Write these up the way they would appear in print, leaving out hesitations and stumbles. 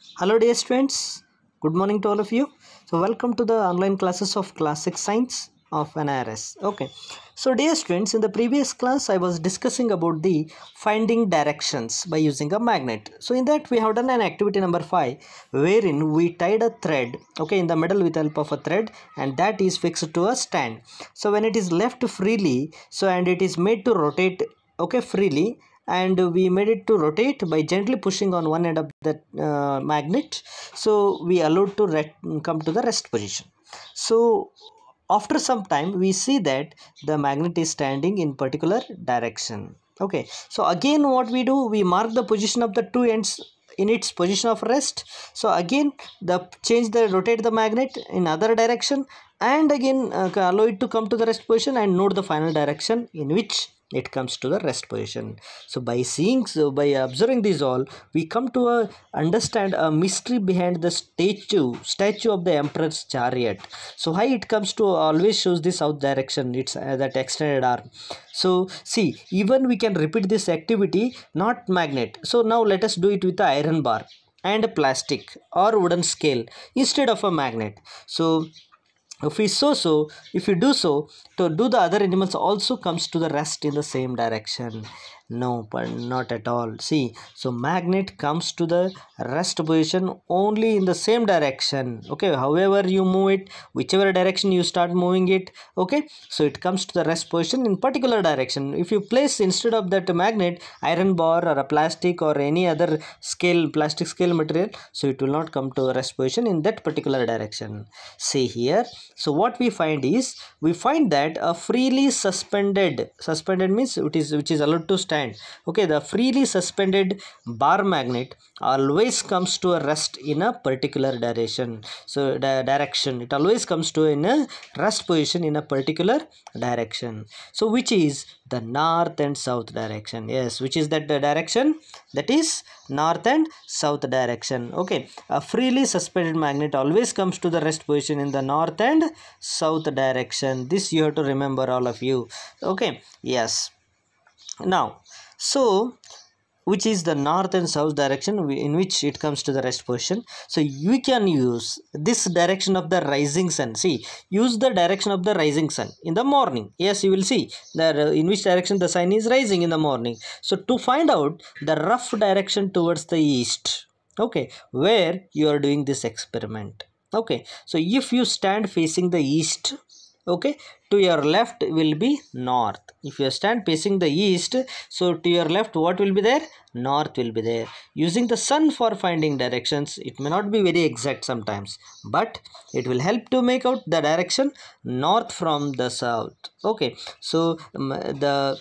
Hello dear students, good morning to all of you. So welcome to the online classes of Class 6 Science of NIRS. Okay, so dear students, in the previous class I was discussing about the finding directions by using a magnet. So in that we have done an activity number 5 wherein we tied a thread, okay, in the middle with the help of a thread, and that is fixed to a stand. So when it is left freely, so and it is made to rotate, okay, freely, and we made it to rotate by gently pushing on one end of the magnet, so we allowed to come to the rest position. So after some time we see that the magnet is standing in particular direction. Okay, so again what we do, we mark the position of the two ends in its position of rest. So again rotate the magnet in other direction, and again allow it to come to the rest position, and note the final direction in which it comes to the rest position. So by by observing these all, we come to understand a mystery behind the statue of the emperor's chariot. So how it comes to always shows the south direction, it's that extended arm. So see, even we can repeat this activity, not magnet. So now let us do it with the iron bar and a plastic or wooden scale instead of a magnet. So if we do so, to do the other animals also comes to the rest in the same direction. No, but not at all. See, so magnet comes to the rest position only in the same direction. Okay, however you move it, whichever direction you start moving it, okay, so it comes to the rest position in particular direction. If you place instead of that magnet iron bar or a plastic or any other plastic scale material, so it will not come to the rest position in that particular direction. See here, so what we find is, we find that a freely suspended means which is allowed to stand. Okay, the freely suspended bar magnet always comes to a rest in a particular direction. So the direction, it always comes to in a rest position in a particular direction. So which is the north and south direction? Yes, which is that the direction? That is north and south direction. Okay, a freely suspended magnet always comes to the rest position in the north and south direction. This you have to remember, all of you. Okay, yes. Now, so which is the north and south direction in which it comes to the rest position. So you can use this direction of the rising sun. See, use the direction of the rising sun in the morning. Yes, you will see that in which direction the sun is rising in the morning. So to find out the rough direction towards the east, okay, where you are doing this experiment. Okay, so if you stand facing the east, okay, to your left will be north. If you stand facing the east, so to your left what will be there? North will be there. Using the sun for finding directions, it may not be very exact sometimes, but it will help to make out the direction north from the south. Okay, so the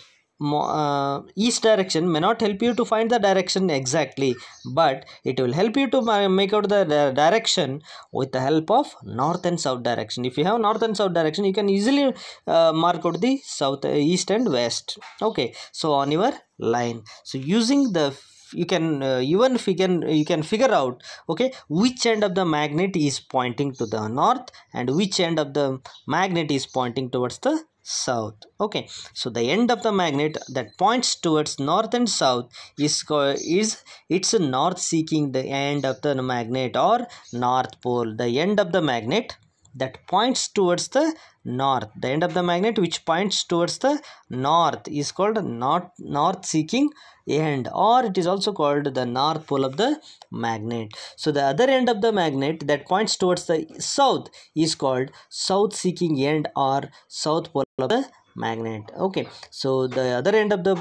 east direction may not help you to find the direction exactly, but it will help you to make out the direction with the help of north and south direction. If you have north and south direction, you can easily mark out the south, east and west. Okay, so on your line, so using the you can you can figure out, okay, which end of the magnet is pointing to the north and which end of the magnet is pointing towards the south. Okay, so the end of the magnet that points towards north and south is it's north seeking the end of the magnet, or north pole. The end of the magnet that points towards the north, the end of the magnet which points towards the north is called north seeking end, or it is also called the north pole of the magnet. So the other end of the magnet that points towards the south is called south seeking end, or south pole of the magnet. Okay, so the other end of the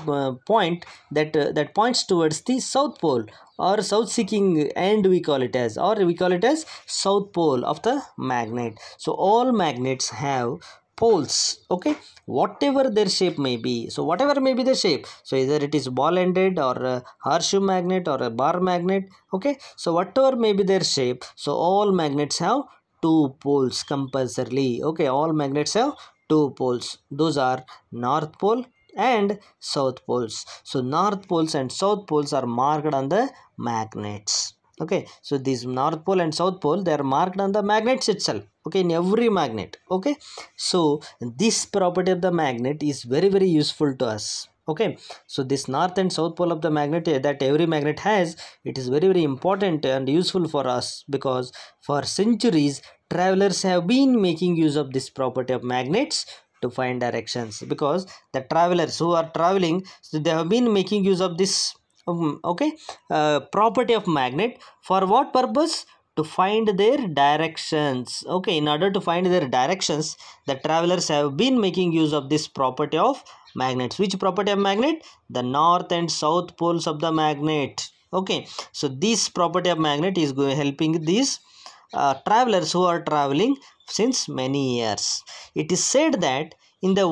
point that points towards the south pole or south seeking end, we call it as, or we call it as south pole of the magnet. So all magnets have poles, okay, whatever their shape may be. So whatever may be the shape, so either it is ball ended or a horseshoe magnet or a bar magnet, okay, so whatever may be their shape, so all magnets have two poles compulsorily. Okay, all magnets have two poles. Those are north pole and south poles. So north poles and south poles are marked on the magnets. Okay, so these north pole and south pole, they are marked on the magnets itself. Okay, in every magnet. Okay, so this property of the magnet is very useful to us. Okay, so this north and south pole of the magnet that every magnet has, it is very important and useful for us, because for centuries travelers have been making use of this property of magnets to find directions. Because the travelers who are traveling, so they have been making use of this property of magnet. For what purpose? To find their directions. Okay, in order to find their directions, the travelers have been making use of this property of magnets. Which property of magnet? The north and south poles of the magnet. Okay, so this property of magnet is helping these travelers who are traveling since many years. It is said that in that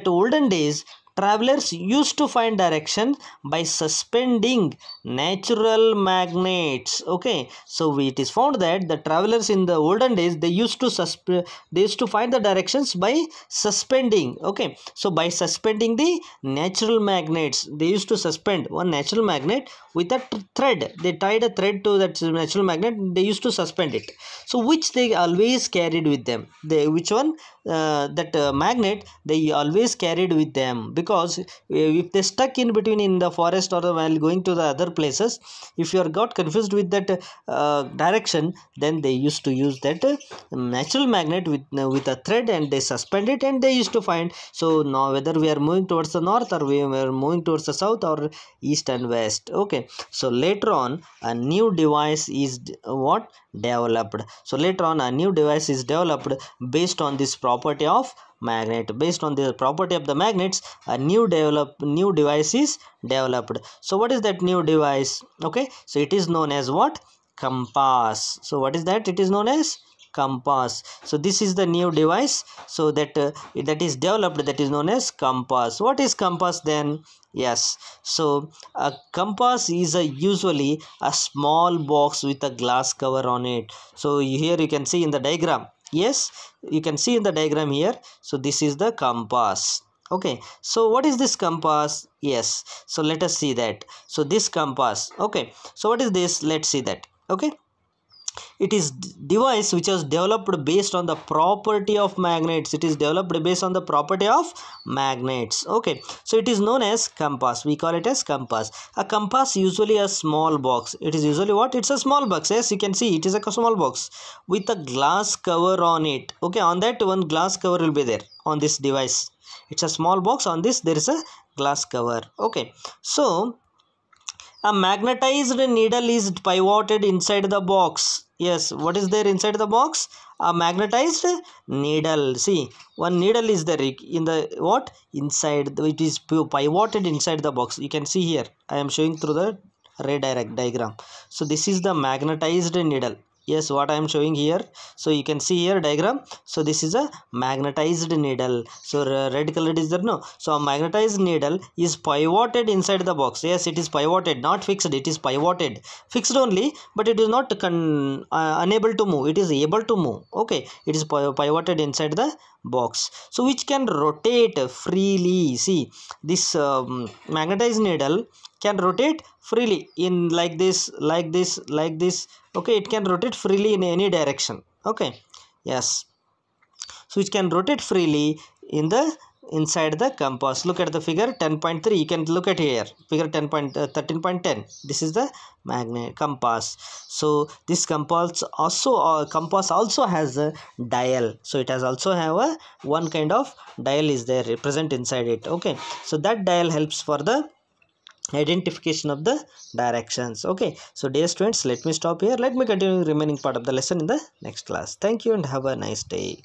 olden days, travelers used to find direction by suspending natural magnets. Okay, so it is found that the travelers in the olden days, they used to find the directions by suspending. Okay, so by suspending the natural magnets, they used to suspend one natural magnet with a thread. They tied a thread to that natural magnet. They used to suspend it, so which they always carried with them. Magnet they always carried with them, because if they stuck in between in the forest or while going to the other places, if you are got confused with that direction, then they used to use that natural magnet with a thread, and they suspend it, and they used to find. So now whether we are moving towards the north, or we are moving towards the south, or east and west. Okay, so later on a new device is developed. So later on a new device is developed based on this property of magnet. Based on the property of the magnets, a new device is developed. So what is that new device? Okay, so it is known as what? Compass. So what is that? It is known as compass. So this is the new device, so that is developed, that is known as compass. What is compass then? Yes, so a compass is usually a small box with a glass cover on it. So here you can see in the diagram. Yes, you can see in the diagram here. So this is the compass. Okay, so what is this compass? Yes, so let us see that. So this compass. Okay, so what is this? Let's see that. Okay, it is device which was developed based on the property of magnets. It is developed based on the property of magnets. Okay, so it is known as compass. We call it as compass. A compass usually a small box. It is usually what? It's a small box. Yes, you can see it is a small box with a glass cover on it. Okay, on that one glass cover will be there on this device. It's a small box. On this there is a glass cover. Okay, so a magnetized needle is pivoted inside the box. Yes, what is there inside the box? A magnetized needle. See, one needle is there in the what? Inside. It is pivoted inside the box. You can see here. I am showing through the ray diagram. So this is the magnetized needle. Yes, what I am showing here. So you can see here diagram. So this is a magnetized needle. So red color is there, no? So a magnetized needle is pivoted inside the box. Yes, it is pivoted, not fixed. It is pivoted, fixed only, but it is not unable to move. It is able to move. Okay, it is pivoted inside the box. So which can rotate freely. See, this magnetized needle can rotate freely in like this. Okay, it can rotate freely in any direction. Okay, yes, so it can rotate freely inside the compass. Look at the figure 10.3. You can look at here figure 13.10. This is the magnet compass. So this compass also has a dial. So it has also have one kind of dial is there present inside it. Okay, so that dial helps for the identification of the directions. Okay, so dear students, let me stop here. Let me continue the remaining part of the lesson in the next class. Thank you and have a nice day.